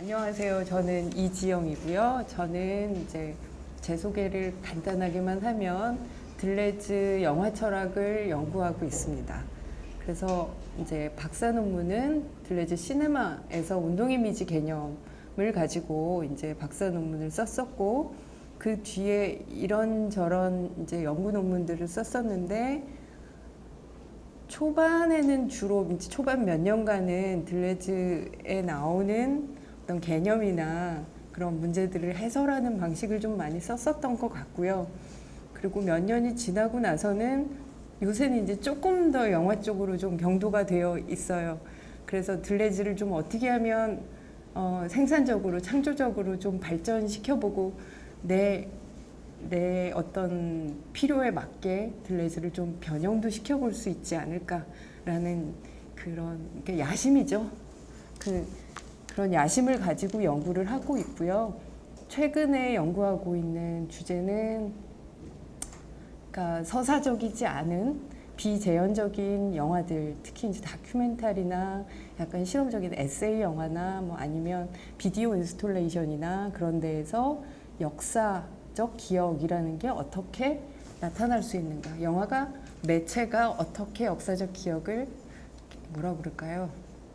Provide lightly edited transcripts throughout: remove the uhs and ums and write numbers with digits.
안녕하세요. 저는 이지영이고요. 저는 이제 제 소개를 간단하게만 하면 들레즈 영화 철학을 연구하고 있습니다. 그래서 이제 박사 논문은 들레즈 시네마에서 운동 이미지 개념을 가지고 이제 박사 논문을 썼었고, 그 뒤에 이런저런 이제 연구 논문들을 썼었는데, 초반에는 주로 이제 초반 몇 년간은 들레즈에 나오는 어떤 개념이나 그런 문제들을 해설하는 방식을 좀 많이 썼었던 것 같고요. 그리고 몇 년이 지나고 나서는 요새는 이제 조금 더 영화 쪽으로 좀 경도가 되어 있어요. 그래서 들레즈를 좀 어떻게 하면 생산적으로, 창조적으로 좀 발전시켜보고 내 어떤 필요에 맞게 들레즈를 좀 변형도 시켜볼 수 있지 않을까라는 그런 야심이죠. 그런 야심을 가지고 연구를 하고 있고요. 최근에 연구하고 있는 주제는 그러니까 서사적이지 않은 비재현적인 영화들, 특히 이제 다큐멘터리나 약간 실험적인 에세이 영화나 뭐 아니면 비디오 인스톨레이션이나 그런 데에서 역사적 기억이라는 게 어떻게 나타날 수 있는가, 영화가 매체가 어떻게 역사적 기억을 뭐라 그럴까요?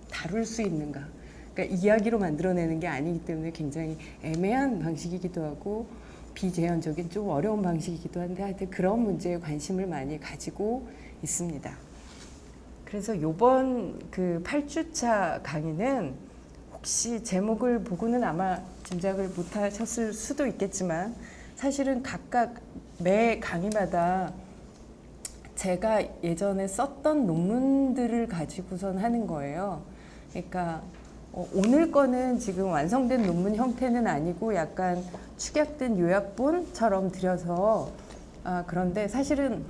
다룰 수 있는가. 그러니까 이야기로 만들어내는 게 아니기 때문에 굉장히 애매한 방식이기도 하고 비재현적인 좀 어려운 방식이기도 한데, 하여튼 그런 문제에 관심을 많이 가지고 있습니다. 그래서 이번 그 8주차 강의는 혹시 제목을 보고는 아마 짐작을 못하셨을 수도 있겠지만, 사실은 각각 매 강의마다 제가 예전에 썼던 논문들을 가지고선 하는 거예요. 그러니까 오늘 거는 지금 완성된 논문 형태는 아니고 약간 축약된 요약본처럼 드려서 그런데 사실은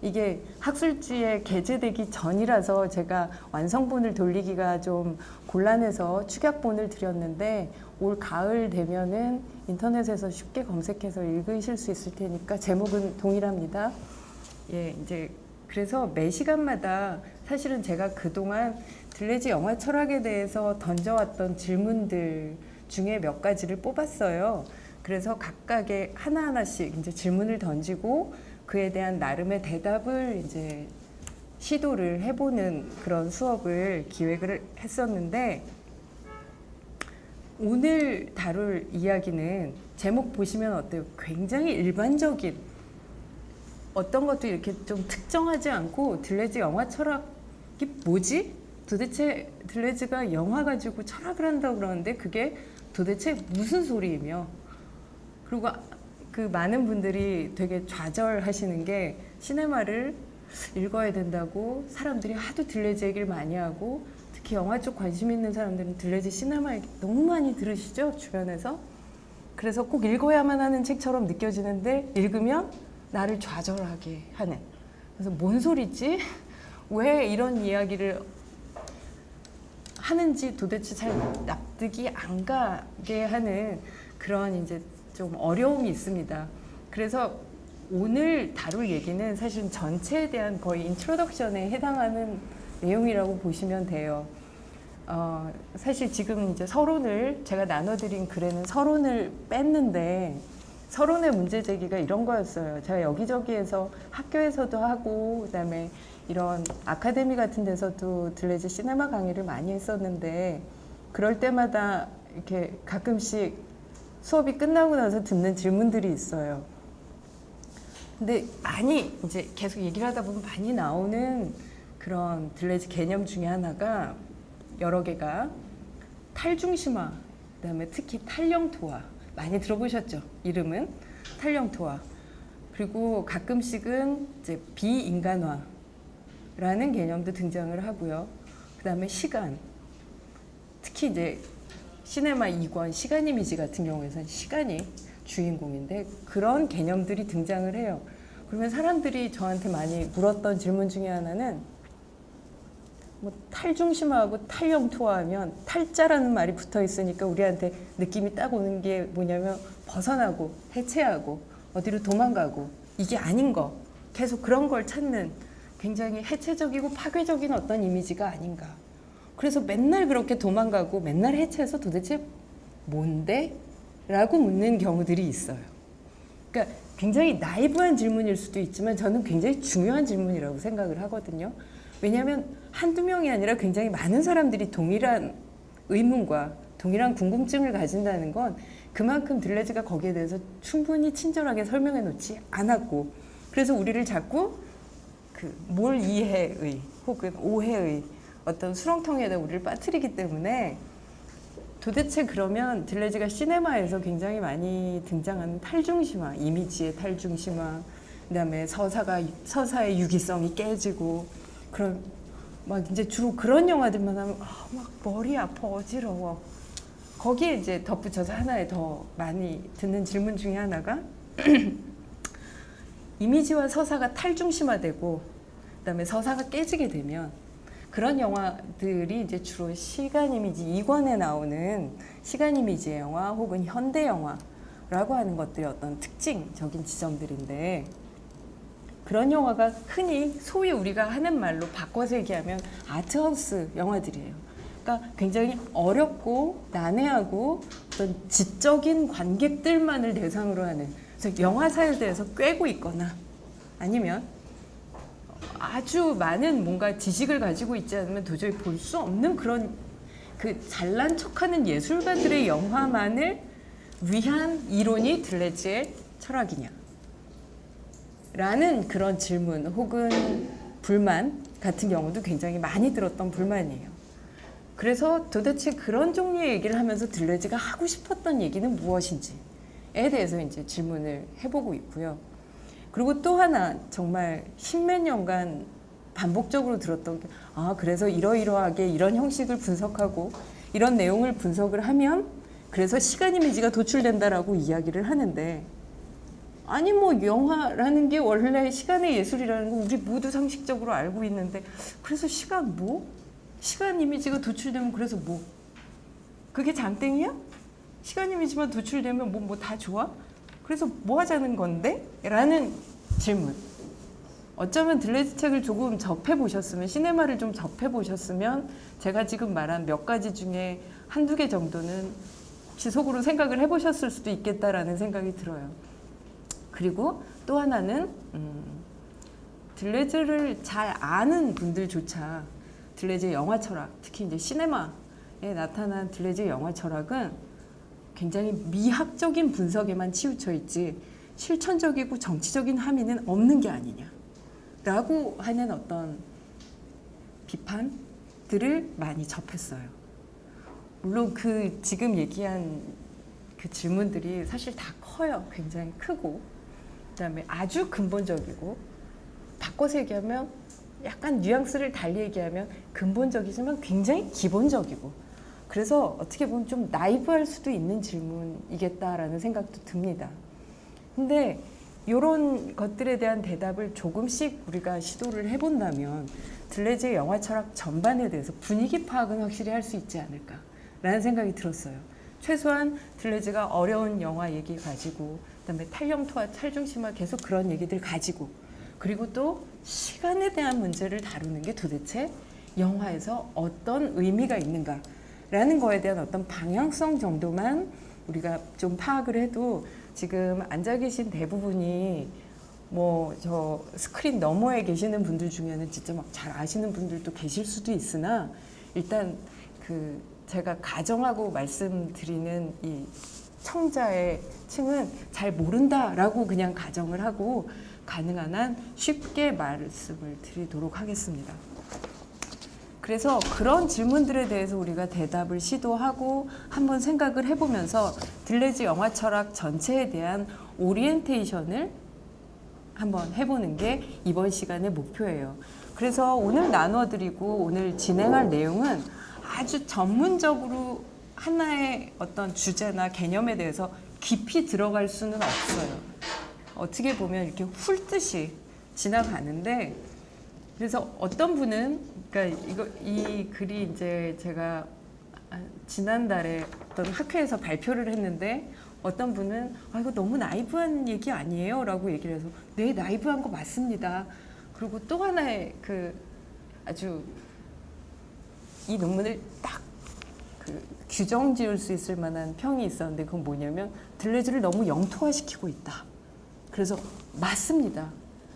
이게 학술지에 게재되기 전이라서 제가 완성본을 돌리기가 좀 곤란해서 축약본을 드렸는데, 올 가을 되면은 인터넷에서 쉽게 검색해서 읽으실 수 있을 테니까 제목은 동일합니다. 예, 이제 그래서 매 시간마다 사실은 제가 그동안 들레즈 영화 철학에 대해서 던져왔던 질문들 중에 몇 가지를 뽑았어요. 그래서 각각의 하나하나씩 이제 질문을 던지고 그에 대한 나름의 대답을 이제 시도를 해보는 그런 수업을 기획을 했었는데, 오늘 다룰 이야기는 제목 보시면 어때요? 굉장히 일반적인, 어떤 것도 이렇게 좀 특정하지 않고 들레즈 영화 철학이 뭐지? 도대체 들레즈가 영화 가지고 철학을 한다고 그러는데 그게 도대체 무슨 소리이며, 그리고 그 많은 분들이 되게 좌절하시는 게, 시네마를 읽어야 된다고 사람들이 하도 들레즈 얘기를 많이 하고, 특히 영화 쪽 관심 있는 사람들은 들레즈 시네마 얘기 너무 많이 들으시죠, 주변에서. 그래서 꼭 읽어야만 하는 책처럼 느껴지는데 읽으면 나를 좌절하게 하는, 그래서 뭔 소리지? 왜 이런 이야기를 하는지 도대체 잘 납득이 안 가게 하는 그런 이제 좀 어려움이 있습니다. 그래서 오늘 다룰 얘기는 사실 전체에 대한 거의 인트로덕션에 해당하는 내용이라고 보시면 돼요. 사실 지금 이제 서론을 제가 나눠드린 글에는 서론을 뺐는데, 서론의 문제 제기가 이런 거였어요. 제가 여기저기에서 학교에서도 하고 그다음에 이런 아카데미 같은 데서도 들레즈 시네마 강의를 많이 했었는데, 그럴 때마다 이렇게 가끔씩 수업이 끝나고 나서 듣는 질문들이 있어요. 근데 많이 이제 계속 얘기를 하다 보면 많이 나오는 그런 들레즈 개념 중에 하나가, 여러 개가 탈중심화, 그다음에 특히 탈영토화, 많이 들어보셨죠? 이름은 탈영토화. 그리고 가끔씩은 이제 비인간화라는 개념도 등장을 하고요. 그다음에 시간, 특히 이제 시네마 2권 시간 이미지 같은 경우에는 시간이 주인공인데 그런 개념들이 등장을 해요. 그러면 사람들이 저한테 많이 물었던 질문 중에 하나는, 뭐 탈중심화하고 탈영토화하면 탈자라는 말이 붙어 있으니까 우리한테 느낌이 딱 오는 게 뭐냐면 벗어나고 해체하고 어디로 도망가고, 이게 아닌 거, 계속 그런 걸 찾는 굉장히 해체적이고 파괴적인 어떤 이미지가 아닌가. 그래서 맨날 그렇게 도망가고 맨날 해체해서 도대체 뭔데? 라고 묻는 경우들이 있어요. 그러니까 굉장히 나이브한 질문일 수도 있지만 저는 굉장히 중요한 질문이라고 생각을 하거든요. 왜냐하면 한두 명이 아니라 굉장히 많은 사람들이 동일한 의문과 동일한 궁금증을 가진다는 건 그만큼 들레즈가 거기에 대해서 충분히 친절하게 설명해 놓지 않았고, 그래서 우리를 자꾸 그 뭘 이해의 혹은 오해의 어떤 수렁텅이에다 우리를 빠뜨리기 때문에, 도대체 그러면 들레즈가 시네마에서 굉장히 많이 등장하는 탈중심화, 이미지의 탈중심화, 그다음에 서사의 유기성이 깨지고, 그런 막 이제 주로 그런 영화들만 하면 막 머리 아파 어지러워. 거기에 이제 덧붙여서 하나의 더 많이 듣는 질문 중에 하나가 이미지와 서사가 탈중심화되고 그다음에 서사가 깨지게 되면 그런 영화들이 이제 주로 시간 이미지 2권에 나오는 시간 이미지의 영화 혹은 현대 영화라고 하는 것들의 어떤 특징적인 지점들인데, 그런 영화가 흔히 소위 우리가 하는 말로 바꿔서 얘기하면 아트하우스 영화들이에요. 그러니까 굉장히 어렵고 난해하고 어떤 지적인 관객들만을 대상으로 하는, 그래서 영화사에 대해서 꿰고 있거나 아니면 아주 많은 뭔가 지식을 가지고 있지 않으면 도저히 볼 수 없는 그런 그 잘난 척하는 예술가들의 영화만을 위한 이론이 들레즈의 철학이냐? 라는 그런 질문 혹은 불만 같은 경우도 굉장히 많이 들었던 불만이에요. 그래서 도대체 그런 종류의 얘기를 하면서 들레즈가 하고 싶었던 얘기는 무엇인지에 대해서 이제 질문을 해보고 있고요. 그리고 또 하나 정말 십몇 년간 반복적으로 들었던 게, 그래서 이러이러하게 이런 형식을 분석하고 이런 내용을 분석을 하면 그래서 시간 이미지가 도출된다라고 이야기를 하는데, 아니 뭐 영화라는 게 원래 시간의 예술이라는 거 우리 모두 상식적으로 알고 있는데, 그래서 시간 뭐? 시간 이미지가 도출되면 그래서 뭐? 그게 장땡이야? 시간 이미지만 도출되면 뭐 다 좋아? 그래서 뭐 하자는 건데? 라는 질문. 어쩌면 들레즈 책을 조금 접해보셨으면, 시네마를 좀 접해보셨으면 제가 지금 말한 몇 가지 중에 한두 개 정도는 혹시 속으로 생각을 해보셨을 수도 있겠다라는 생각이 들어요. 그리고 또 하나는 들레즈를 잘 아는 분들조차 들레즈의 영화 철학, 특히 이제 시네마에 나타난 들레즈의 영화 철학은 굉장히 미학적인 분석에만 치우쳐 있지 실천적이고 정치적인 함의는 없는 게 아니냐라고 하는 어떤 비판들을 많이 접했어요. 물론 그 지금 얘기한 그 질문들이 사실 다 커요. 굉장히 크고, 그다음에 아주 근본적이고, 바꿔서 얘기하면 약간 뉘앙스를 달리 얘기하면 근본적이지만 굉장히 기본적이고, 그래서 어떻게 보면 좀 나이브할 수도 있는 질문이겠다라는 생각도 듭니다. 근데 이런 것들에 대한 대답을 조금씩 우리가 시도를 해본다면 들레즈의 영화 철학 전반에 대해서 분위기 파악은 확실히 할 수 있지 않을까라는 생각이 들었어요. 최소한 들레즈가 어려운 영화 얘기 가지고, 그다음에 탈영토와 탈중심화 계속 그런 얘기들 가지고, 그리고 또 시간에 대한 문제를 다루는 게 도대체 영화에서 어떤 의미가 있는가라는 거에 대한 어떤 방향성 정도만 우리가 좀 파악을 해도, 지금 앉아 계신 대부분이 뭐 저 스크린 너머에 계시는 분들 중에는 진짜 막 잘 아시는 분들도 계실 수도 있으나, 일단 그 제가 가정하고 말씀드리는 이 청자의 층은 잘 모른다라고 그냥 가정을 하고 가능한 한 쉽게 말씀을 드리도록 하겠습니다. 그래서 그런 질문들에 대해서 우리가 대답을 시도하고 한번 생각을 해보면서 들레즈 영화 철학 전체에 대한 오리엔테이션을 한번 해보는 게 이번 시간의 목표예요. 그래서 오늘 나눠드리고 오늘 진행할 내용은 아주 전문적으로 하나의 어떤 주제나 개념에 대해서 깊이 들어갈 수는 없어요. 어떻게 보면 이렇게 훑듯이 지나가는데, 그래서 어떤 분은, 그러니까 이 글이 이제 제가 지난달에 어떤 학회에서 발표를 했는데, 어떤 분은 이거 너무 나이브한 얘기 아니에요? 라고 얘기를 해서, 네, 나이브한 거 맞습니다. 그리고 또 하나의 그 아주 이 논문을 딱 규정 지을 수 있을 만한 평이 있었는데 그건 뭐냐면 들레즈를 너무 영토화시키고 있다. 그래서 맞습니다.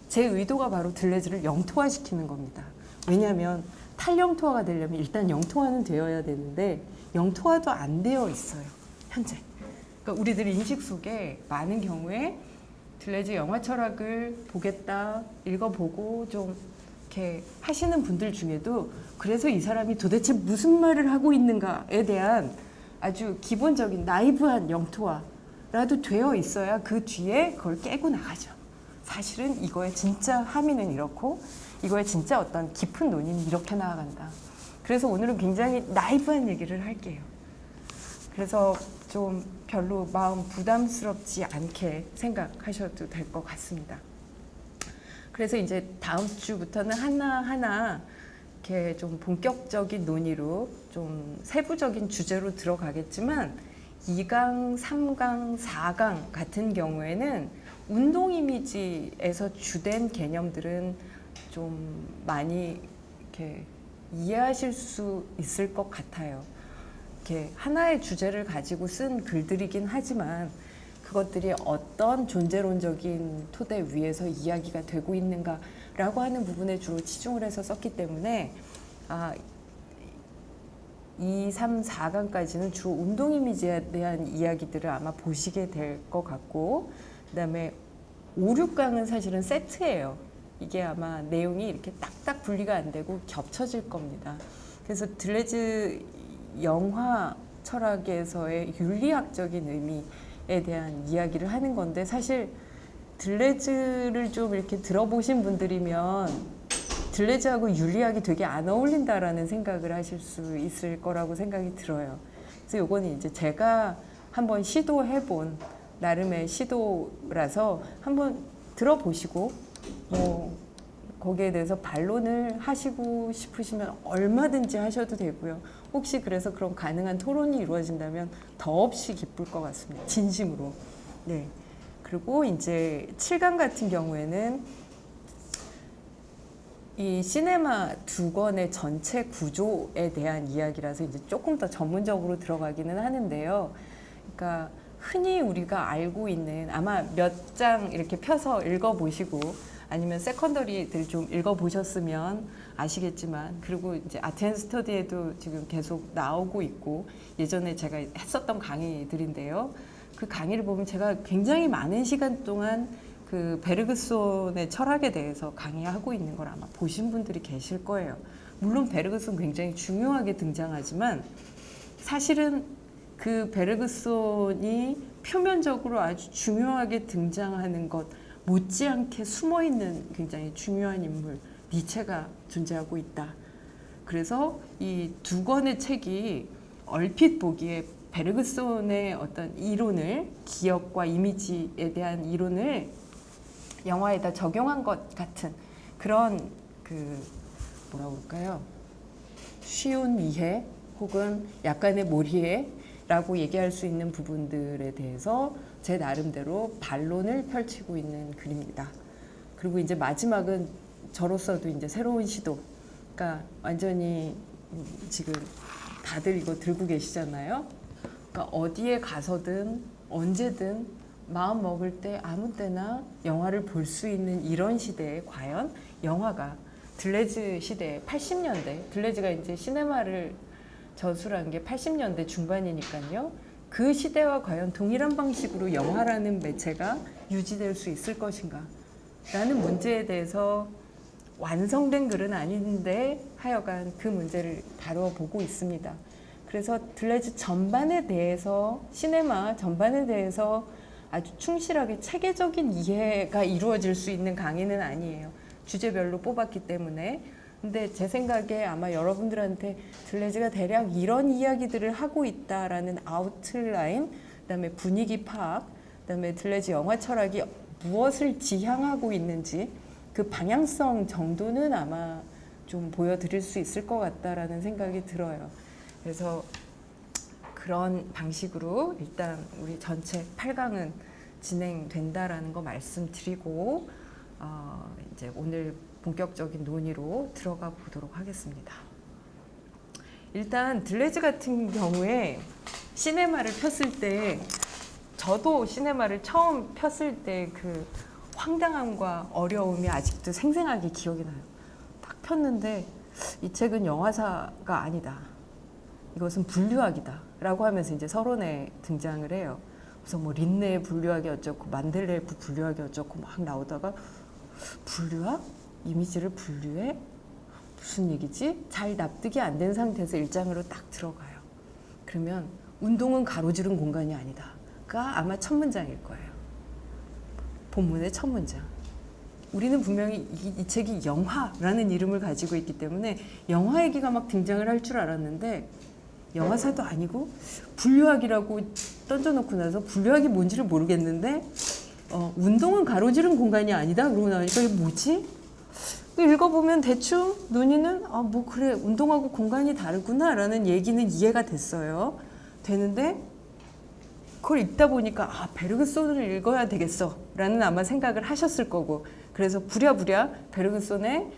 제 의도가 바로 들레즈를 영토화시키는 겁니다. 왜냐하면 탈영토화가 되려면 일단 영토화는 되어야 되는데 영토화도 안 되어 있어요. 현재. 그러니까 우리들 인식 속에 많은 경우에 들레즈 영화 철학을 보겠다, 읽어보고 좀 이렇게 하시는 분들 중에도 그래서 이 사람이 도대체 무슨 말을 하고 있는가에 대한 아주 기본적인 나이브한 영토화라도 되어 있어야 그 뒤에 그걸 깨고 나가죠. 사실은 이거의 진짜 함의는 이렇고 이거의 진짜 어떤 깊은 논의는 이렇게 나아간다. 그래서 오늘은 굉장히 나이브한 얘기를 할게요. 그래서 좀 별로 마음 부담스럽지 않게 생각하셔도 될 것 같습니다. 그래서 이제 다음 주부터는 하나하나 이렇게 좀 본격적인 논의로 좀 세부적인 주제로 들어가겠지만 2강, 3강, 4강 같은 경우에는 운동 이미지에서 주된 개념들은 좀 많이 이렇게 이해하실 수 있을 것 같아요. 이렇게 하나의 주제를 가지고 쓴 글들이긴 하지만 그것들이 어떤 존재론적인 토대 위에서 이야기가 되고 있는가라고 하는 부분에 주로 치중을 해서 썼기 때문에 2, 3, 4강까지는 주로 운동 이미지에 대한 이야기들을 아마 보시게 될 것 같고 그 다음에 5, 6강은 사실은 세트예요. 이게 아마 내용이 이렇게 딱딱 분리가 안 되고 겹쳐질 겁니다. 그래서 들레즈 영화 철학에서의 윤리학적인 의미에 대한 이야기를 하는 건데 사실 들레즈를 좀 이렇게 들어보신 분들이면 들레즈하고 윤리학이 되게 안 어울린다라는 생각을 하실 수 있을 거라고 생각이 들어요. 그래서 요거는 이제 제가 한번 시도해본 나름의 시도라서 한번 들어보시고 뭐 거기에 대해서 반론을 하시고 싶으시면 얼마든지 하셔도 되고요. 혹시 그래서 그런 가능한 토론이 이루어진다면 더없이 기쁠 것 같습니다. 진심으로. 네. 그리고 이제 7강 같은 경우에는 이 시네마 2권의 전체 구조에 대한 이야기라서 이제 조금 더 전문적으로 들어가기는 하는데요. 그러니까 흔히 우리가 알고 있는 아마 몇 장 이렇게 펴서 읽어보시고 아니면 세컨더리들 좀 읽어보셨으면 아시겠지만 그리고 이제 아트 앤 스터디에도 지금 계속 나오고 있고 예전에 제가 했었던 강의들인데요. 그 강의를 보면 제가 굉장히 많은 시간 동안 그 베르그손의 철학에 대해서 강의하고 있는 걸 아마 보신 분들이 계실 거예요. 물론 베르그손 굉장히 중요하게 등장하지만 사실은 그 베르그손이 표면적으로 아주 중요하게 등장하는 것 못지않게 숨어있는 굉장히 중요한 인물 니체가 존재하고 있다. 그래서 이 2권의 책이 얼핏 보기에 베르그손의 어떤 이론을 기억과 이미지에 대한 이론을 영화에다 적용한 것 같은 그런 그 뭐라고 할까요? 쉬운 이해 혹은 약간의 몰이해라고 얘기할 수 있는 부분들에 대해서 제 나름대로 반론을 펼치고 있는 글입니다. 그리고 이제 마지막은 저로서도 이제 새로운 시도. 그러니까 완전히 지금 다들 이거 들고 계시잖아요. 그러니까 어디에 가서든 언제든 마음 먹을 때 아무 때나 영화를 볼 수 있는 이런 시대에 과연 영화가 들레즈 시대 80년대 들레즈가 이제 시네마를 저술한 게 80년대 중반이니까요. 그 시대와 과연 동일한 방식으로 영화라는 매체가 유지될 수 있을 것인가 라는 문제에 대해서 완성된 글은 아닌데 하여간 그 문제를 다뤄보고 있습니다. 그래서 들레즈 전반에 대해서 시네마 전반에 대해서 아주 충실하게 체계적인 이해가 이루어질 수 있는 강의는 아니에요. 주제별로 뽑았기 때문에. 근데 제 생각에 아마 여러분들한테 들레즈가 대략 이런 이야기들을 하고 있다라는 아웃라인, 그다음에 분위기 파악, 그다음에 들레즈 영화 철학이 무엇을 지향하고 있는지 그 방향성 정도는 아마 좀 보여드릴 수 있을 것 같다라는 생각이 들어요. 그래서 그런 방식으로 일단 우리 전체 8강은 진행된다라는 거 말씀드리고 이제 오늘 본격적인 논의로 들어가 보도록 하겠습니다. 일단 들레즈 같은 경우에 시네마를 폈을 때 저도 시네마를 처음 폈을 때 그 황당함과 어려움이 아직도 생생하게 기억이 나요. 딱 폈는데 이 책은 영화사가 아니다. 이것은 분류학이다. 라고 하면서 이제 서론에 등장을 해요. 그래서 뭐 린네의 분류학이 어쩌고 만델레프 분류학이 어쩌고 막 나오다가 분류학? 이미지를 분류해? 무슨 얘기지? 잘 납득이 안 된 상태에서 1장으로 딱 들어가요. 그러면 운동은 가로지른 공간이 아니다.가 아마 첫 문장일 거예요. 본문의 첫 문장. 우리는 분명히 이 책이 영화라는 이름을 가지고 있기 때문에 영화 얘기가 막 등장을 할 줄 알았는데 영화사도 아니고 분류학이라고 던져놓고 나서 분류학이 뭔지를 모르겠는데 운동은 가로지른 공간이 아니다. 그러고 나니까 이게 뭐지? 읽어보면 대충 논의는 뭐 그래 운동하고 공간이 다르구나 라는 얘기는 이해가 됐어요. 되는데 그걸 읽다 보니까 베르그손을 읽어야 되겠어 라는 아마 생각을 하셨을 거고 그래서 부랴부랴 베르그손의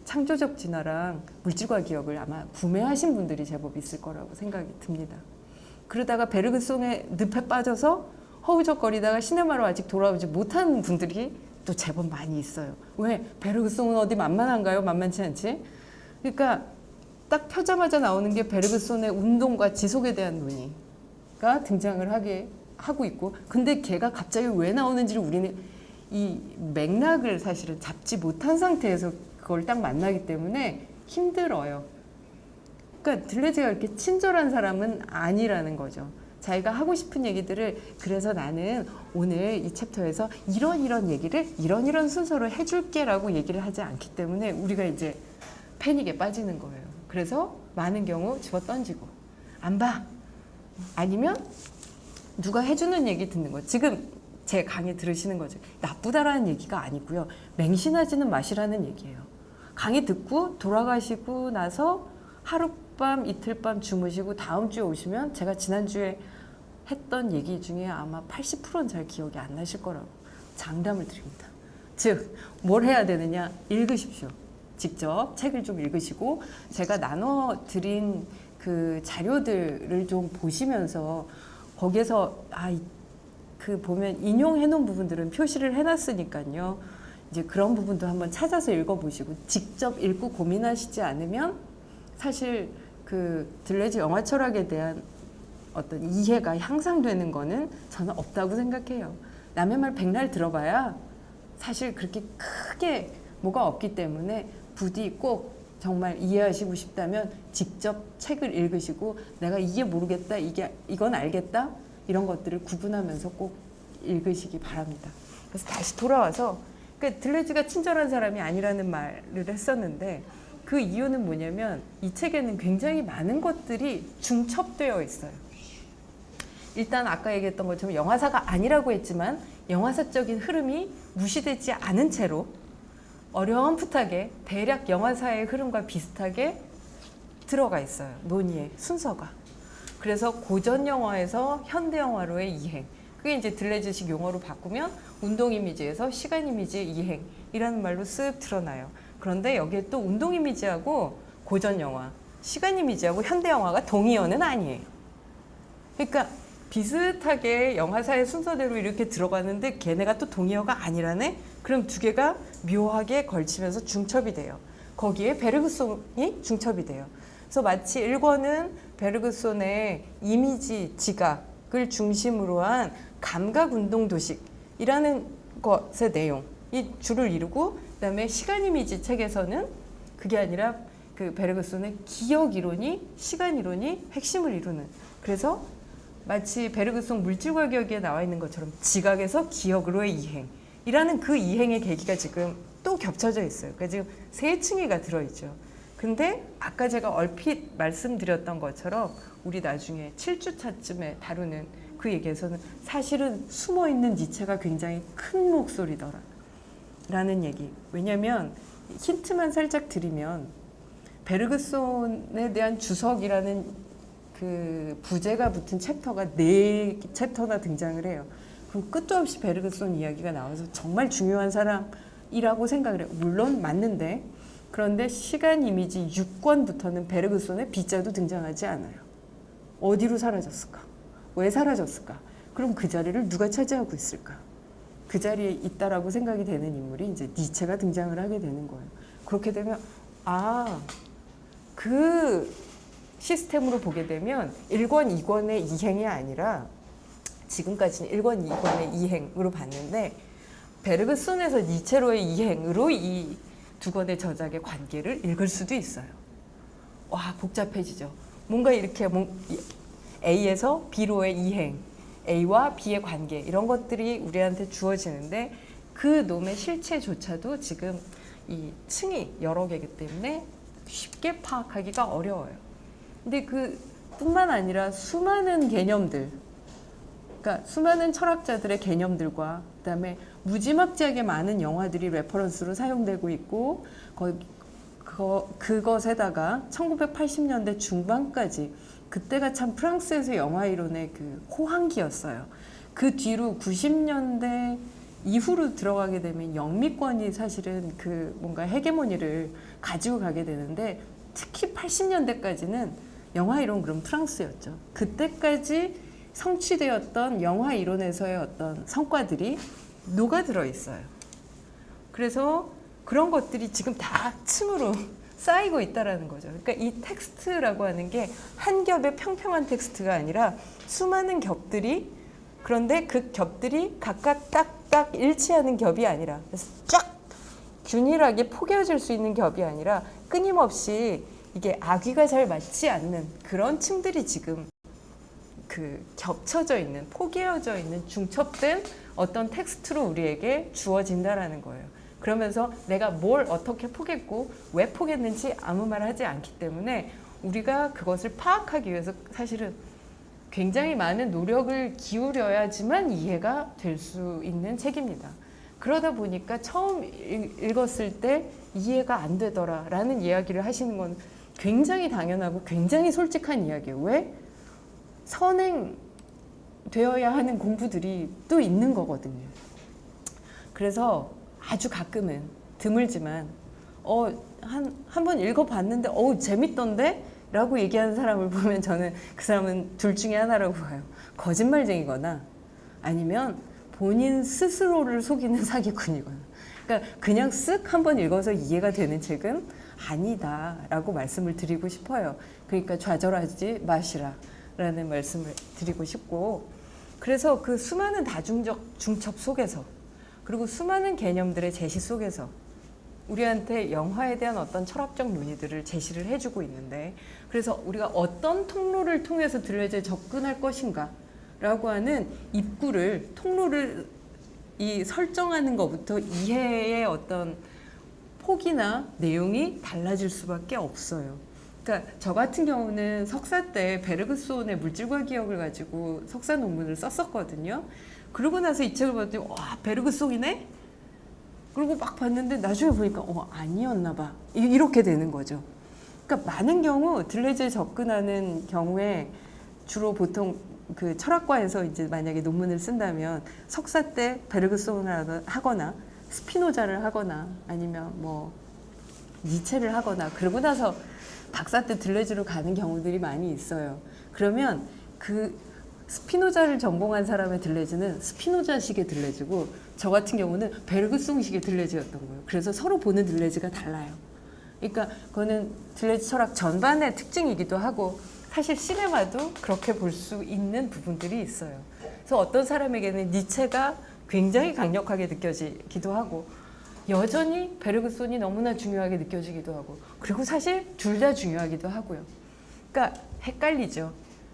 창조적 진화랑 물질과 기억을 아마 구매하신 분들이 제법 있을 거라고 생각이 듭니다. 그러다가 베르그손의 늪에 빠져서 허우적거리다가 시네마로 아직 돌아오지 못한 분들이 또 제법 많이 있어요. 왜? 베르그손은 어디 만만한가요? 만만치 않지? 그러니까 딱 펴자마자 나오는 게 베르그손의 운동과 지속에 대한 논의가 등장을 하고 있고 근데 걔가 갑자기 왜 나오는지를 우리는 이 맥락을 사실은 잡지 못한 상태에서 그걸 딱 만나기 때문에 힘들어요. 그러니까 들레즈가 이렇게 친절한 사람은 아니라는 거죠. 자기가 하고 싶은 얘기들을 그래서 나는 오늘 이 챕터에서 이런 얘기를 이런 순서로 해줄게 라고 얘기를 하지 않기 때문에 우리가 이제 패닉에 빠지는 거예요. 그래서 많은 경우 집어 던지고 안 봐. 아니면 누가 해주는 얘기 듣는 거. 지금 제 강의 들으시는 거죠. 나쁘다라는 얘기가 아니고요. 맹신하지는 마시라는 얘기예요. 강의 듣고 돌아가시고 나서 하룻밤 이틀밤 주무시고 다음 주에 오시면 제가 지난주에 했던 얘기 중에 아마 80%는 잘 기억이 안 나실 거라고 장담을 드립니다. 즉, 뭘 해야 되느냐? 읽으십시오. 직접 책을 좀 읽으시고 제가 나눠드린 그 자료들을 좀 보시면서 거기에서 그 보면 인용해 놓은 부분들은 표시를 해놨으니까요. 이제 그런 부분도 한번 찾아서 읽어보시고 직접 읽고 고민하시지 않으면 사실 그 들레즈 영화 철학에 대한 어떤 이해가 향상되는 거는 저는 없다고 생각해요. 남의 말 백날 들어봐야 사실 그렇게 크게 뭐가 없기 때문에 부디 꼭 정말 이해하시고 싶다면 직접 책을 읽으시고 내가 이게 모르겠다, 이건 알겠다 이런 것들을 구분하면서 꼭 읽으시기 바랍니다. 그래서 다시 돌아와서 그러니까 들레즈가 친절한 사람이 아니라는 말을 했었는데 그 이유는 뭐냐면 이 책에는 굉장히 많은 것들이 중첩되어 있어요. 일단 아까 얘기했던 것처럼 영화사가 아니라고 했지만 영화사적인 흐름이 무시되지 않은 채로 어렴풋하게 대략 영화사의 흐름과 비슷하게 들어가 있어요. 논의의 순서가. 그래서 고전 영화에서 현대 영화로의 이행. 그게 이제 들레즈식 용어로 바꾸면 운동 이미지에서 시간 이미지의 이행이라는 말로 쓱 드러나요. 그런데 여기에 또 운동 이미지하고 고전 영화, 시간 이미지하고 현대 영화가 동의어는 아니에요. 그러니까 비슷하게 영화사의 순서대로 이렇게 들어가는데 걔네가 또 동의어가 아니라네? 그럼 두 개가 묘하게 걸치면서 중첩이 돼요. 거기에 베르그손이 중첩이 돼요. 그래서 마치 1권은 베르그손의 이미지 지각을 중심으로 한 감각운동도식이라는 것의 내용이 주를 이루고 그다음에 시간 이미지 책에서는 그게 아니라 그 베르그손의 기억 이론이 시간 이론이 핵심을 이루는 그래서 마치 베르그손 물질과 기억에 나와 있는 것처럼 지각에서 기억으로의 이행이라는 그 이행의 계기가 지금 또 겹쳐져 있어요. 그러니까 지금 세 층이가 들어있죠. 근데 아까 제가 얼핏 말씀드렸던 것처럼 우리 나중에 7주차쯤에 다루는 그 얘기에서는 사실은 숨어있는 니체가 굉장히 큰 목소리더라 라는 얘기. 왜냐면 힌트만 살짝 드리면 베르그손에 대한 주석이라는 그 부제가 붙은 챕터가 4챕터나 등장을 해요. 그럼 끝도 없이 베르그손 이야기가 나와서 정말 중요한 사람이라고 생각을 해요. 물론 맞는데 그런데 시간 이미지 6권부터는 베르그손의 B자도 등장하지 않아요. 어디로 사라졌을까? 왜 사라졌을까? 그럼 그 자리를 누가 차지하고 있을까? 그 자리에 있다라고 생각이 되는 인물이 이제 니체가 등장을 하게 되는 거예요. 그렇게 되면 그 시스템으로 보게 되면 1권, 2권의 이행이 아니라 지금까지는 1권, 2권의 이행으로 봤는데 베르그손에서 니체로의 이행으로 이 두 권의 저작의 관계를 읽을 수도 있어요. 와, 복잡해지죠. 뭔가 이렇게 A에서 B로의 이행, A와 B의 관계 이런 것들이 우리한테 주어지는데 그 놈의 실체조차도 지금 이 층이 여러 개이기 때문에 쉽게 파악하기가 어려워요. 근데 그 뿐만 아니라 수많은 개념들, 그러니까 수많은 철학자들의 개념들과 그다음에 무지막지하게 많은 영화들이 레퍼런스로 사용되고 있고 그것에다가 1980년대 중반까지 그때가 참 프랑스에서 영화 이론의 그 호황기였어요. 그 뒤로 90년대 이후로 들어가게 되면 영미권이 사실은 그 뭔가 헤게모니를 가지고 가게 되는데 특히 80년대까지는 영화 이론 그럼 프랑스였죠. 그때까지 성취되었던 영화 이론에서의 어떤 성과들이 녹아들어 있어요. 그래서 그런 것들이 지금 다 층으로 쌓이고 있다라는 거죠. 그러니까 이 텍스트라고 하는 게 한 겹의 평평한 텍스트가 아니라 수많은 겹들이, 그런데 그 겹들이 각각 딱딱 일치하는 겹이 아니라 쫙 균일하게 포개어질 수 있는 겹이 아니라 끊임없이 이게 아귀가 잘 맞지 않는 그런 층들이 지금 그 겹쳐져 있는, 포개어져 있는 중첩된 어떤 텍스트로 우리에게 주어진다라는 거예요. 그러면서 내가 뭘 어떻게 포겠고 왜 포겠는지 아무 말 하지 않기 때문에 우리가 그것을 파악하기 위해서 사실은 굉장히 많은 노력을 기울여야지만 이해가 될 수 있는 책입니다. 그러다 보니까 처음 읽었을 때 이해가 안 되더라라는 이야기를 하시는 건 굉장히 당연하고 굉장히 솔직한 이야기예요. 왜? 선행되어야 하는 공부들이 또 있는 거거든요. 그래서 아주 가끔은 드물지만 한 번 읽어봤는데 재밌던데? 라고 얘기하는 사람을 보면 저는 그 사람은 둘 중에 하나라고 봐요. 거짓말쟁이거나 아니면 본인 스스로를 속이는 사기꾼이거나. 그러니까 그냥 쓱 한번 읽어서 이해가 되는 책은 아니다라고 말씀을 드리고 싶어요. 그러니까 좌절하지 마시라 라는 말씀을 드리고 싶고, 그래서 그 수많은 다중적 중첩 속에서 그리고 수많은 개념들의 제시 속에서 우리한테 영화에 대한 어떤 철학적 논의들을 제시를 해주고 있는데, 그래서 우리가 어떤 통로를 통해서 들레즈에 접근할 것인가 라고 하는 입구를, 통로를 설정하는 것부터 이해의 어떤 폭이나 내용이 달라질 수밖에 없어요. 그러니까 저 같은 경우는 석사 때 베르그손의 물질과 기억을 가지고 석사 논문을 썼었거든요. 그러고 나서 이 책을 봤더니 와, 베르그송이네? 그리고 막 봤는데 나중에 보니까 아니었나 봐. 이렇게 되는 거죠. 그러니까 많은 경우 들레즈에 접근하는 경우에 주로 보통 그 철학과에서 이제 만약에 논문을 쓴다면 석사 때 베르그송을 하거나 스피노자를 하거나 아니면 뭐 니체를 하거나 그러고 나서 박사 때 들레즈로 가는 경우들이 많이 있어요. 그러면 그 스피노자를 전공한 사람의 들레즈는 스피노자식의 들레즈고 저 같은 경우는 베르그송식의 들레즈였던 거예요. 그래서 서로 보는 들레즈가 달라요. 그러니까 그거는 들레즈 철학 전반의 특징이기도 하고 사실 시네마도 그렇게 볼 수 있는 부분들이 있어요. 그래서 어떤 사람에게는 니체가 굉장히 강력하게 느껴지기도 하고 여전히 베르그손이 너무나 중요하게 느껴지기도 하고, 그리고 사실 둘 다 중요하기도 하고요. 그러니까 헷갈리죠.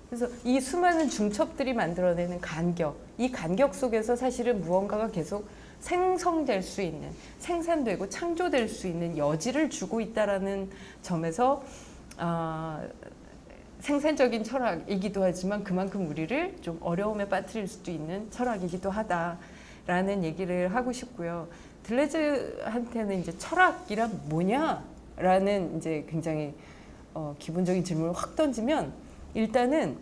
그래서 이 수많은 중첩들이 만들어내는 간격, 이 간격 속에서 사실은 무언가가 계속 생성될 수 있는, 생산되고 창조될 수 있는 여지를 주고 있다라는 점에서 생산적인 철학이기도 하지만 그만큼 우리를 좀 어려움에 빠뜨릴 수도 있는 철학이기도 하다라는 얘기를 하고 싶고요. 들레즈한테는 이제 철학이란 뭐냐라는 이제 굉장히 기본적인 질문을 확 던지면 일단은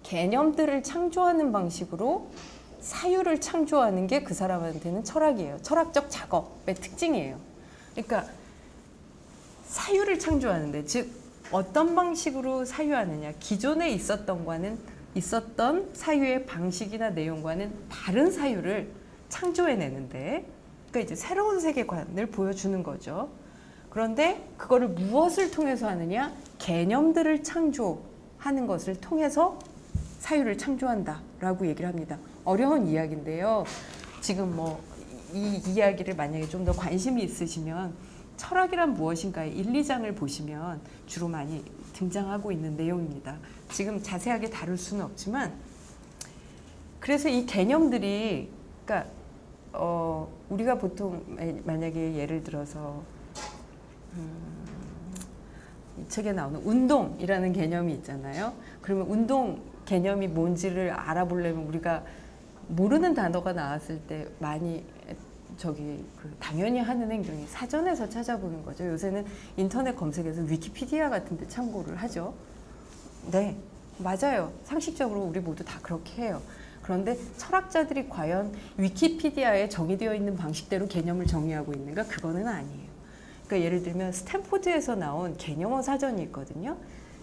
개념들을 창조하는 방식으로 사유를 창조하는 게 그 사람한테는 철학이에요. 철학적 작업의 특징이에요. 그러니까 사유를 창조하는데, 즉 어떤 방식으로 사유하느냐, 기존에 있었던 사유의 방식이나 내용과는 다른 사유를 창조해내는데, 그러니까 이제 새로운 세계관을 보여주는 거죠. 그런데 그거를 무엇을 통해서 하느냐, 개념들을 창조하는 것을 통해서 사유를 창조한다라고 얘기를 합니다. 어려운 이야기인데요. 지금 뭐 이 이야기를 만약에 좀 더 관심이 있으시면 철학이란 무엇인가의 1, 2장을 보시면 주로 많이 등장하고 있는 내용입니다. 지금 자세하게 다룰 수는 없지만, 그래서 이 개념들이, 그러니까 우리가 보통 만약에 예를 들어서 이 책에 나오는 운동이라는 개념이 있잖아요. 그러면 운동 개념이 뭔지를 알아보려면 우리가 모르는 단어가 나왔을 때 많이 당연히 하는 행동이 사전에서 찾아보는 거죠. 요새는 인터넷 검색에서 위키피디아 같은 데 참고를 하죠. 네, 맞아요. 상식적으로 우리 모두 다 그렇게 해요. 그런데 철학자들이 과연 위키피디아에 정의되어 있는 방식대로 개념을 정의하고 있는가? 그거는 아니에요. 그러니까 예를 들면 스탠포드에서 나온 개념어 사전이 있거든요.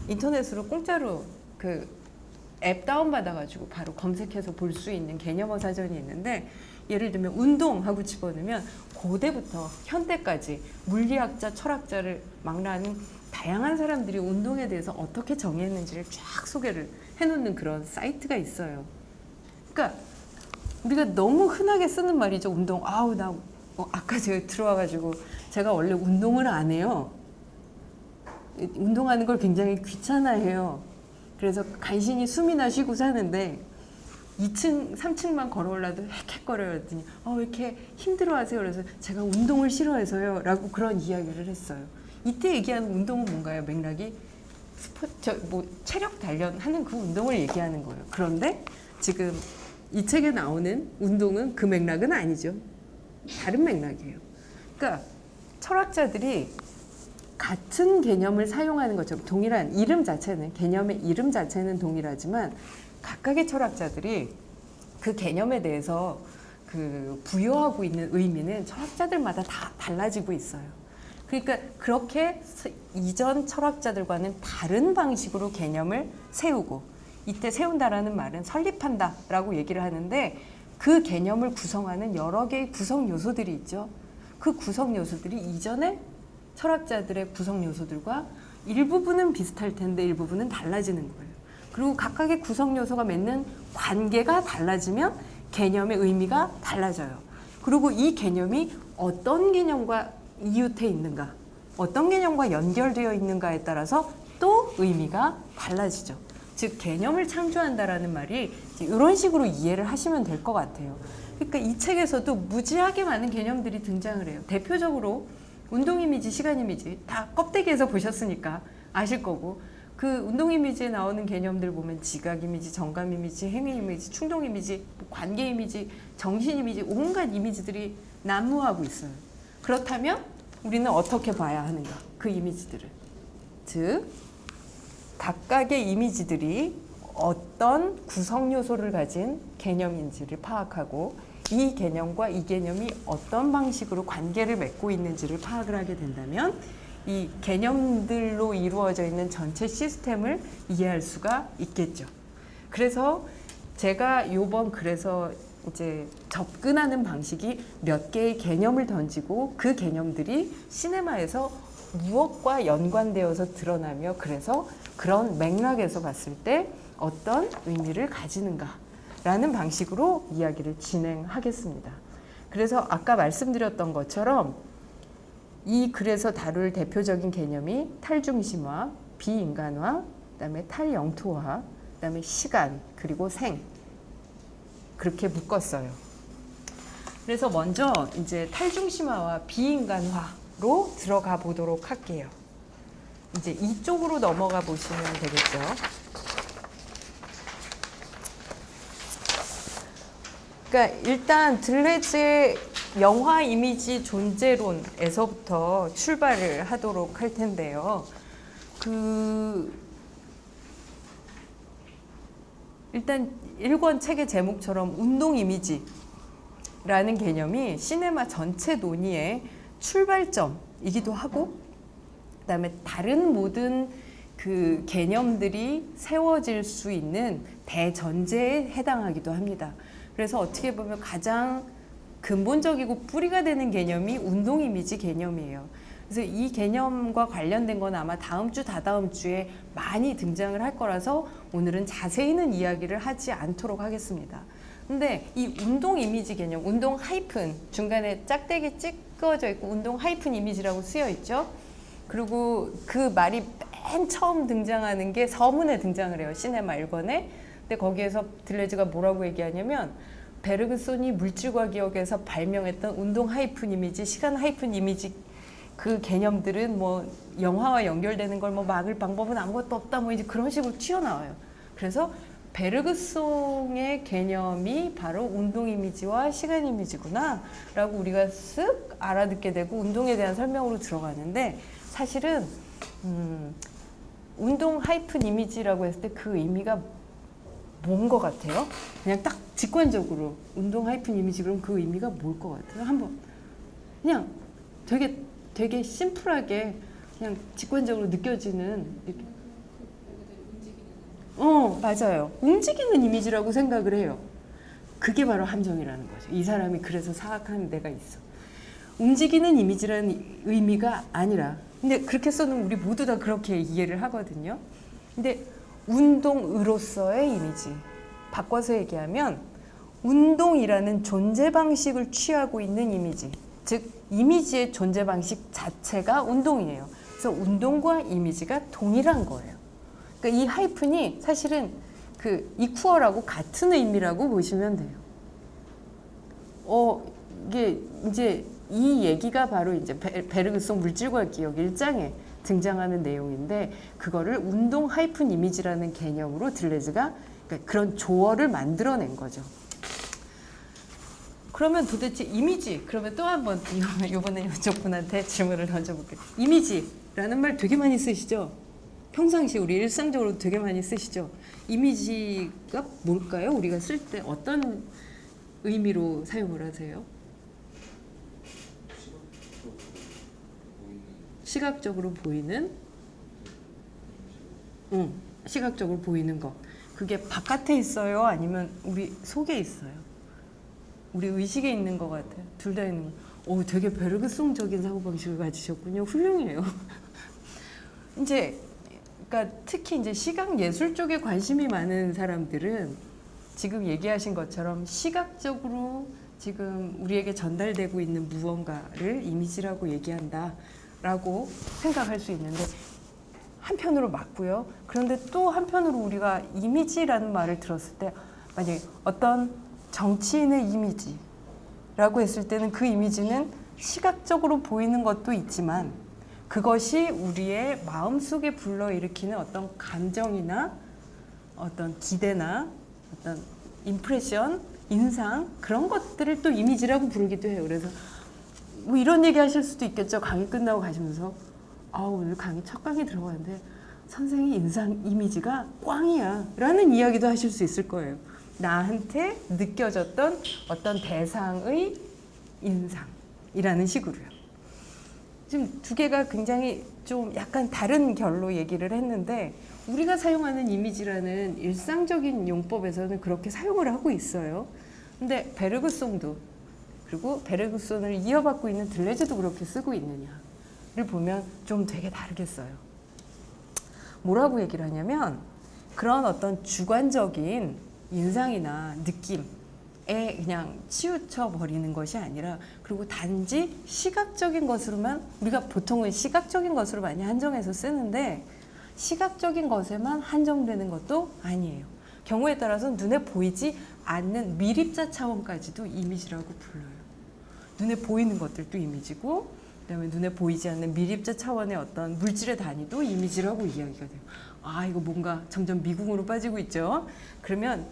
인터넷으로 공짜로 그 앱 다운받아가지고 바로 검색해서 볼 수 있는 개념어 사전이 있는데, 예를 들면 운동하고 집어넣으면 고대부터 현대까지 물리학자, 철학자를 망라하는 다양한 사람들이 운동에 대해서 어떻게 정의했는지를 쫙 소개를 해놓는 그런 사이트가 있어요. 그러니까 우리가 너무 흔하게 쓰는 말이죠. 운동. 아우, 나 아까 제가 들어와가지고 제가 원래 운동을 안 해요. 운동하는 걸 굉장히 귀찮아해요. 그래서 간신히 숨이나 쉬고 사는데 2층, 3층만 걸어올라도 헥헥거려요. 했더니 왜 이렇게 힘들어하세요? 그래서 제가 운동을 싫어해서요. 라고 그런 이야기를 했어요. 이때 얘기하는 운동은 뭔가요? 맥락이 체력 단련하는 그 운동을 얘기하는 거예요. 그런데 지금 이 책에 나오는 운동은 그 맥락은 아니죠. 다른 맥락이에요. 그러니까 철학자들이 같은 개념을 사용하는 것처럼 동일한 이름 자체는, 개념의 이름 자체는 동일하지만 각각의 철학자들이 그 개념에 대해서 그 부여하고 있는 의미는 철학자들마다 다 달라지고 있어요. 그러니까 그렇게 이전 철학자들과는 다른 방식으로 개념을 세우고, 이때 세운다라는 말은 설립한다라고 얘기를 하는데, 그 개념을 구성하는 여러 개의 구성 요소들이 있죠. 그 구성 요소들이 이전에 철학자들의 구성 요소들과 일부분은 비슷할 텐데 일부분은 달라지는 거예요. 그리고 각각의 구성 요소가 맺는 관계가 달라지면 개념의 의미가 달라져요. 그리고 이 개념이 어떤 개념과 이웃해 있는가, 어떤 개념과 연결되어 있는가에 따라서 또 의미가 달라지죠. 즉 개념을 창조한다라는 말이 이런 식으로 이해를 하시면 될 것 같아요. 그러니까 이 책에서도 무지하게 많은 개념들이 등장을 해요. 대표적으로 운동 이미지, 시간 이미지 다 껍데기에서 보셨으니까 아실 거고, 그 운동 이미지에 나오는 개념들 보면 지각 이미지, 정감 이미지, 행위 이미지, 충동 이미지, 관계 이미지, 정신 이미지, 온갖 이미지들이 난무하고 있어요. 그렇다면 우리는 어떻게 봐야 하는가? 그 이미지들을. 즉 각각의 이미지들이 어떤 구성 요소를 가진 개념인지를 파악하고, 이 개념과 이 개념이 어떤 방식으로 관계를 맺고 있는지를 파악을 하게 된다면 이 개념들로 이루어져 있는 전체 시스템을 이해할 수가 있겠죠. 그래서 제가 요번 그래서 이제 접근하는 방식이 몇 개의 개념을 던지고 그 개념들이 시네마에서 무엇과 연관되어서 드러나며, 그래서 그런 맥락에서 봤을 때 어떤 의미를 가지는가 라는 방식으로 이야기를 진행하겠습니다. 그래서 아까 말씀드렸던 것처럼 이 글에서 다룰 대표적인 개념이 탈중심화, 비인간화, 그다음에 탈영토화, 그다음에 시간, 그리고 생, 그렇게 묶었어요. 그래서 먼저 이제 탈중심화와 비인간화로 들어가 보도록 할게요. 이제 이쪽으로 넘어가 보시면 되겠죠. 그러니까 일단 들레즈의 영화 이미지 존재론에서부터 출발을 하도록 할 텐데요. 일단 1권 책의 제목처럼 운동 이미지라는 개념이 시네마 전체 논의의 출발점이기도 하고, 그다음에 다른 모든 그 개념들이 세워질 수 있는 대전제에 해당하기도 합니다. 그래서 어떻게 보면 가장 근본적이고 뿌리가 되는 개념이 운동 이미지 개념이에요. 그래서 이 개념과 관련된 건 아마 다음 주, 다다음 주에 많이 등장을 할 거라서 오늘은 자세히는 이야기를 하지 않도록 하겠습니다. 근데 이 운동 이미지 개념, 운동 하이픈, 중간에 짝대기 찍어져 있고 운동 하이픈 이미지라고 쓰여 있죠. 그리고 그 말이 맨 처음 등장하는 게 서문에 등장을 해요. 시네마 1권에. 근데 거기에서 들레즈가 뭐라고 얘기하냐면 베르그손이 물질과 기억에서 발명했던 운동 하이픈 이미지, 시간 하이픈 이미지 그 개념들은 뭐 영화와 연결되는 걸 뭐 막을 방법은 아무것도 없다 뭐 이제 그런 식으로 튀어나와요. 그래서 베르그송의 개념이 바로 운동 이미지와 시간 이미지구나 라고 우리가 쓱 알아듣게 되고 운동에 대한 설명으로 들어가는데 사실은 운동 하이픈 이미지라고 했을 때 그 의미가 뭔 것 같아요? 그냥 딱 직관적으로 운동 하이픈 이미지 그럼 그 의미가 뭘 것 같아요? 한번 그냥 되게 심플하게 그냥 직관적으로 느껴지는 맞아요. 움직이는 이미지라고 생각을 해요. 그게 바로 함정이라는 거죠. 이 사람이 그래서 사악한 데가 있어. 움직이는 이미지라는 의미가 아니라 근데 그렇게 써는 우리 모두 다 그렇게 이해를 하거든요. 근데 운동으로서의 이미지 바꿔서 얘기하면 운동이라는 존재 방식을 취하고 있는 이미지 즉 이미지의 존재 방식 자체가 운동이에요. 그래서 운동과 이미지가 동일한 거예요. 그러니까 이 하이픈이 사실은 그 이쿠어라고 같은 의미라고 보시면 돼요. 이게 이제 이 얘기가 바로 이제 베르그송 물질과 기억 1장에 등장하는 내용인데 그거를 운동 하이픈 이미지라는 개념으로 들레즈가 그러니까 그런 조어를 만들어낸 거죠. 그러면 도대체 이미지 그러면 또 한 번 이번에 이쪽 분한테 질문을 던져볼게요. 이미지라는 말 되게 많이 쓰시죠? 평상시 우리 일상적으로 되게 많이 쓰시죠? 이미지가 뭘까요? 우리가 쓸 때 어떤 의미로 사용을 하세요? 시각적으로 보이는 시각적으로 보이는 것 그게 바깥에 있어요? 아니면 우리 속에 있어요? 우리 의식에 있는 것 같아요. 둘 다 있는 거. 되게 베르그송적인 사고방식을 가지셨군요. 훌륭해요. 이제 그러니까 특히 이제 시각 예술 쪽에 관심이 많은 사람들은 지금 얘기하신 것처럼 시각적으로 지금 우리에게 전달되고 있는 무언가를 이미지라고 얘기한다라고 생각할 수 있는데 한편으로 맞고요. 그런데 또 한편으로 우리가 이미지라는 말을 들었을 때 만약에 어떤 정치인의 이미지라고 했을 때는 그 이미지는 시각적으로 보이는 것도 있지만 그것이 우리의 마음속에 불러일으키는 어떤 감정이나 어떤 기대나 어떤 임프레션, 인상 그런 것들을 또 이미지라고 부르기도 해요. 그래서 뭐 이런 얘기 하실 수도 있겠죠. 강의 끝나고 가시면서 오늘 강의 첫 강의 들어갔는데 선생의 인상 이미지가 꽝이야 라는 이야기도 하실 수 있을 거예요. 나한테 느껴졌던 어떤 대상의 인상이라는 식으로요. 지금 두 개가 굉장히 좀 약간 다른 결로 얘기를 했는데 우리가 사용하는 이미지라는 일상적인 용법에서는 그렇게 사용을 하고 있어요. 근데 베르그송도 그리고 베르그송을 이어받고 있는 들레즈도 그렇게 쓰고 있느냐를 보면 좀 되게 다르겠어요. 뭐라고 얘기를 하냐면 그런 어떤 주관적인 인상이나 느낌에 그냥 치우쳐 버리는 것이 아니라 그리고 단지 시각적인 것으로만 우리가 보통은 시각적인 것으로 많이 한정해서 쓰는데 시각적인 것에만 한정되는 것도 아니에요. 경우에 따라서 눈에 보이지 않는 미립자 차원까지도 이미지라고 불러요. 눈에 보이는 것들도 이미지고 그다음에 눈에 보이지 않는 미립자 차원의 어떤 물질의 단위도 이미지라고 이야기가 돼요. 이거 뭔가 점점 미궁으로 빠지고 있죠. 그러면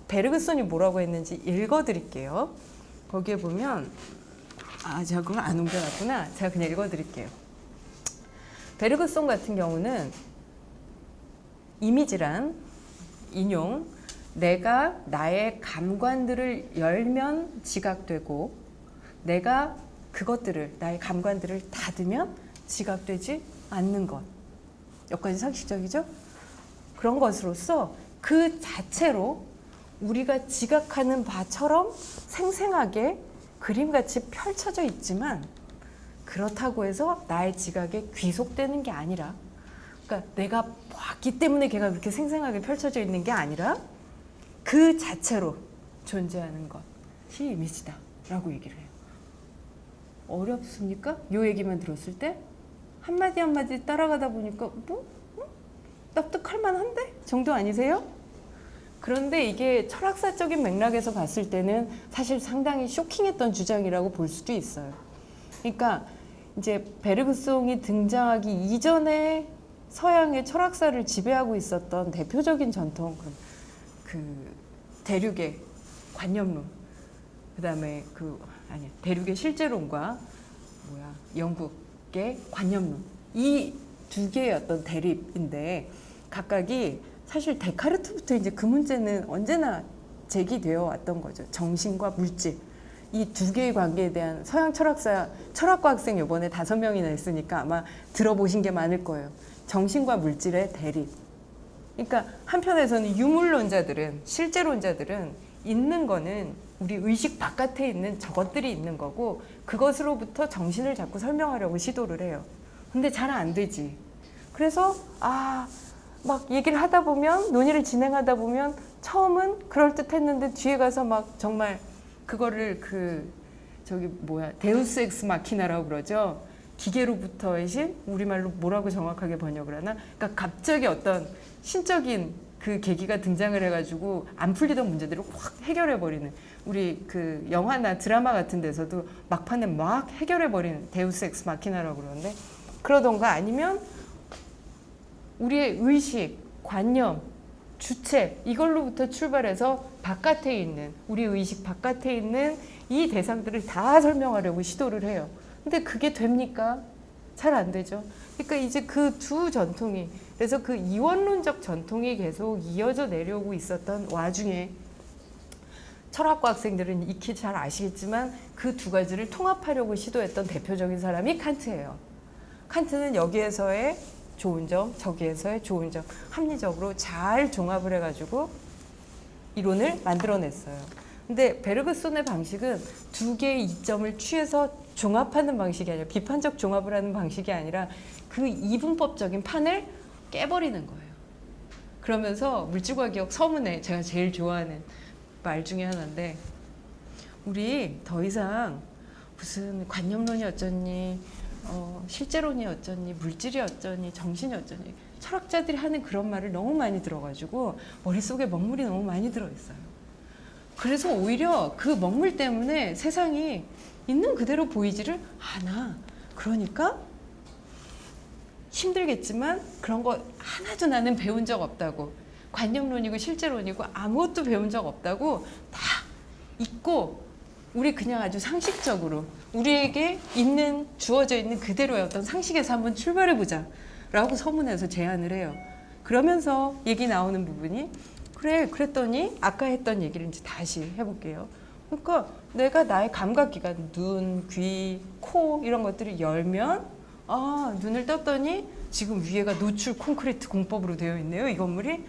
베르그손이 뭐라고 했는지 읽어드릴게요. 거기에 보면 제가 그걸 안 옮겨놨구나. 제가 그냥 읽어드릴게요. 베르그손 같은 경우는 이미지란 인용 내가 나의 감관들을 열면 지각되고 내가 그것들을 나의 감관들을 닫으면 지각되지 않는 것. 여기까지 상식적이죠? 그런 것으로서 그 자체로 우리가 지각하는 바처럼 생생하게 그림같이 펼쳐져 있지만 그렇다고 해서 나의 지각에 귀속되는 게 아니라, 그러니까 내가 봤기 때문에 걔가 그렇게 생생하게 펼쳐져 있는 게 아니라 그 자체로 존재하는 것이 이미지다 라고 얘기를 해요. 어렵습니까? 요 얘기만 들었을 때 한마디 한마디 따라가다 보니까 뭐? 납득할 만한데? 정도 아니세요? 그런데 이게 철학사적인 맥락에서 봤을 때는 사실 상당히 쇼킹했던 주장이라고 볼 수도 있어요. 그러니까 이제 베르그송이 등장하기 이전에 서양의 철학사를 지배하고 있었던 대표적인 전통, 그 대륙의 관념론, 그다음에 대륙의 실제론과 영국의 관념론, 이 두 개의 어떤 대립인데 각각이 사실 데카르트부터 이제 그 문제는 언제나 제기되어 왔던 거죠. 정신과 물질. 이 두 개의 관계에 대한 서양 철학과 학생 이번에 5명이나 있으니까 아마 들어보신 게 많을 거예요. 정신과 물질의 대립. 그러니까 한편에서는 유물론자들은, 실제론자들은 있는 거는 우리 의식 바깥에 있는 저것들이 있는 거고 그것으로부터 정신을 자꾸 설명하려고 시도를 해요. 근데 잘 안 되지. 그래서 막 얘기를 하다 보면, 논의를 진행하다 보면 처음은 그럴듯했는데 뒤에 가서 막 정말 그거를 데우스 엑스 마키나라고 그러죠. 기계로부터의 신? 우리말로 뭐라고 정확하게 번역을 하나? 그러니까 갑자기 어떤 신적인 그 계기가 등장을 해가지고 안 풀리던 문제들을 확 해결해버리는, 우리 그 영화나 드라마 같은 데서도 막판에 막 해결해버리는 데우스 엑스 마키나라고 그러는데, 그러던가 아니면 우리의 의식, 관념, 주체, 이걸로부터 출발해서 바깥에 있는, 우리 의식 바깥에 있는 이 대상들을 다 설명하려고 시도를 해요. 근데 그게 됩니까? 잘 안 되죠. 그러니까 이제 그 두 전통이, 그래서 그 이원론적 전통이 계속 이어져 내려오고 있었던 와중에 철학과 학생들은 익히 잘 아시겠지만 그 두 가지를 통합하려고 시도했던 대표적인 사람이 칸트예요. 칸트는 여기에서의 좋은 점, 저기에서의 좋은 점 합리적으로 잘 종합을 해가지고 이론을 만들어냈어요. 근데 베르그손의 방식은 두 개의 이점을 취해서 종합하는 방식이 아니라, 비판적 종합을 하는 방식이 아니라 그 이분법적인 판을 깨버리는 거예요. 그러면서 물질과기억 서문에 제가 제일 좋아하는 말 중에 하나인데, 우리 더 이상 무슨 관념론이 어쩌니, 실제론이 어쩌니, 물질이 어쩌니, 정신이 어쩌니, 철학자들이 하는 그런 말을 너무 많이 들어가지고 머릿속에 먹물이 너무 많이 들어있어요. 그래서 오히려 그 먹물 때문에 세상이 있는 그대로 보이지를 않아. 그러니까 힘들겠지만 그런 거 하나도 나는 배운 적 없다고, 관념론이고 실제론이고 아무것도 배운 적 없다고 다 잊고 우리 그냥 아주 상식적으로 우리에게 있는, 주어져 있는 그대로의 어떤 상식에서 한번 출발해보자 라고 서문에서 제안을 해요. 그러면서 얘기 나오는 부분이, 그랬더니 아까 했던 얘기를 이제 다시 해볼게요. 그러니까 내가 나의 감각기관, 눈, 귀, 코 이런 것들을 열면 눈을 떴더니 지금 위에가 노출 콘크리트 공법으로 되어 있네요, 이 건물이.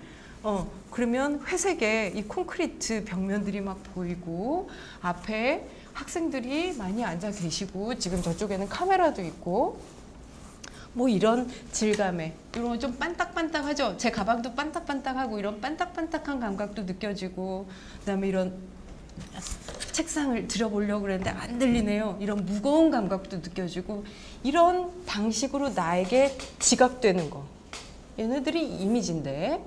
그러면 회색의 이 콘크리트 벽면들이 막 보이고 앞에 학생들이 많이 앉아 계시고 지금 저쪽에는 카메라도 있고 뭐 이런 질감에, 이런 좀 반딱반딱하죠. 제 가방도 반딱반딱하고 이런 반딱반딱한 감각도 느껴지고, 그다음에 이런 책상을 들여보려고 그랬는데 안 들리네요. 이런 무거운 감각도 느껴지고, 이런 방식으로 나에게 지각되는 거. 얘네들이 이미지인데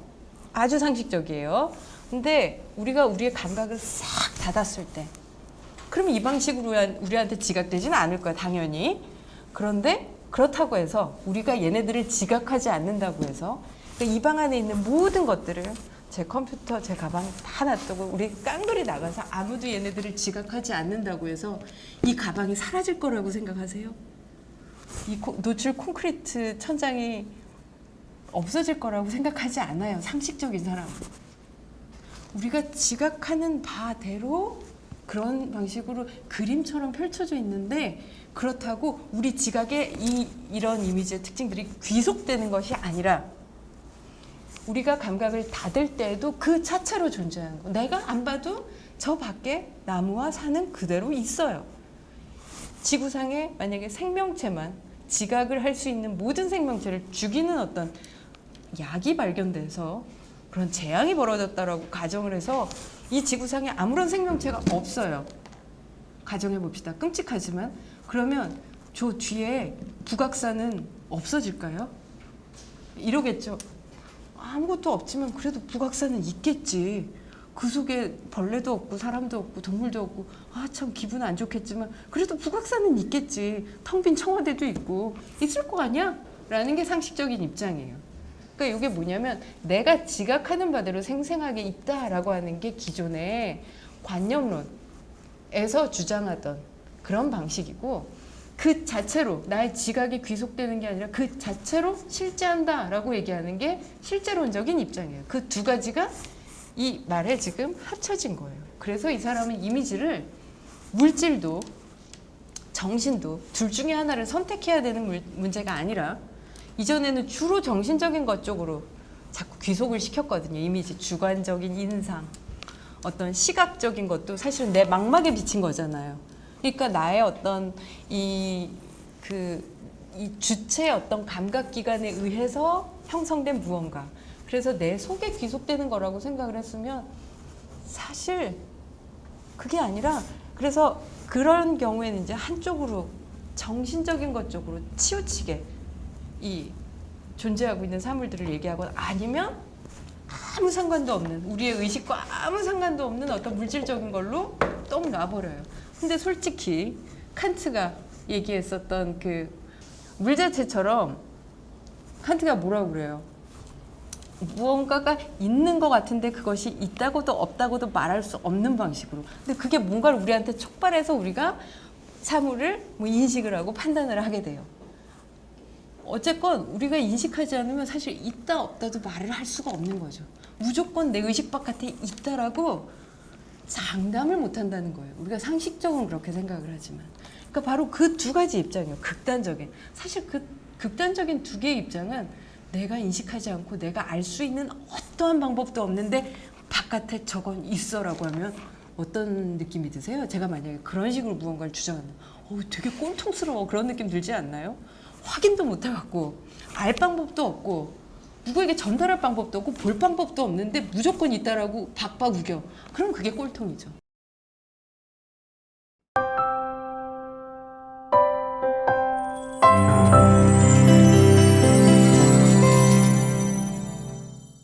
아주 상식적이에요. 근데 우리가 우리의 감각을 싹 닫았을 때, 그럼 이 방식으로 우리한테 지각되지는 않을 거야, 당연히. 그런데 그렇다고 해서 우리가 얘네들을 지각하지 않는다고 해서, 그러니까 이 방 안에 있는 모든 것들을, 제 컴퓨터, 제 가방 다 놔두고 우리 깡그리 나가서 아무도 얘네들을 지각하지 않는다고 해서 이 가방이 사라질 거라고 생각하세요? 이 노출 콘크리트 천장이 없어질 거라고 생각하지 않아요, 상식적인 사람은. 우리가 지각하는 바대로 그런 방식으로 그림처럼 펼쳐져 있는데, 그렇다고 우리 지각의 이런 이미지의 특징들이 귀속되는 것이 아니라 우리가 감각을 닫을 때에도 그 자체로 존재하는 거. 내가 안 봐도 저 밖에 나무와 산은 그대로 있어요. 지구상에 만약에 생명체만 지각을 할 수 있는 모든 생명체를 죽이는 어떤 약이 발견돼서 그런 재앙이 벌어졌다라고 가정을 해서 이 지구상에 아무런 생명체가 없어요. 가정해 봅시다. 끔찍하지만 그러면 저 뒤에 북악산은 없어질까요? 이러겠죠. 아무것도 없지만 그래도 북악산은 있겠지. 그 속에 벌레도 없고 사람도 없고 동물도 없고 아 참 기분 안 좋겠지만 그래도 북악산은 있겠지. 텅 빈 청와대도 있고 있을 거 아니야? 라는 게 상식적인 입장이에요. 그러니까 이게 뭐냐면 내가 지각하는 바대로 생생하게 있다라고 하는 게 기존의 관념론에서 주장하던 그런 방식이고 그 자체로 나의 지각이 귀속되는 게 아니라 그 자체로 실제한다라고 얘기하는 게 실제론적인 입장이에요. 그 두 가지가 이 말에 지금 합쳐진 거예요. 그래서 이 사람은 이미지를 물질도 정신도 둘 중에 하나를 선택해야 되는 문제가 아니라 이전에는 주로 정신적인 것 쪽으로 자꾸 귀속을 시켰거든요. 이미지, 주관적인 인상, 어떤 시각적인 것도 사실은 내 망막에 비친 거잖아요. 그러니까 나의 어떤 이 주체의 어떤 감각기관에 의해서 형성된 무언가. 그래서 내 속에 귀속되는 거라고 생각을 했으면 사실 그게 아니라 그래서 그런 경우에는 이제 한쪽으로 정신적인 것 쪽으로 치우치게 이 존재하고 있는 사물들을 얘기하고 아니면 아무 상관도 없는 우리의 의식과 아무 상관도 없는 어떤 물질적인 걸로 똥 놔버려요. 근데 솔직히 칸트가 얘기했었던 그 물 자체처럼 칸트가 뭐라고 그래요? 무언가가 있는 것 같은데 그것이 있다고도 없다고도 말할 수 없는 방식으로. 근데 그게 뭔가를 우리한테 촉발해서 우리가 사물을 뭐 인식을 하고 판단을 하게 돼요. 어쨌건 우리가 인식하지 않으면 사실 있다 없다도 말을 할 수가 없는 거죠. 무조건 내 의식 바깥에 있다라고 장담을 못 한다는 거예요. 우리가 상식적으로 그렇게 생각을 하지만. 그러니까 바로 그 두 가지 입장이에요. 극단적인. 사실 그 극단적인 두 개의 입장은 내가 인식하지 않고 내가 알 수 있는 어떠한 방법도 없는데 바깥에 저건 있어라고 하면 어떤 느낌이 드세요? 제가 만약에 그런 식으로 무언가를 주장하면 되게 꼴통스러워 그런 느낌 들지 않나요? 확인도 못 해갖고 알 방법도 없고 누구에게 전달할 방법도 없고 볼 방법도 없는데 무조건 있다라고 박박 우겨. 그럼 그게 꼴통이죠.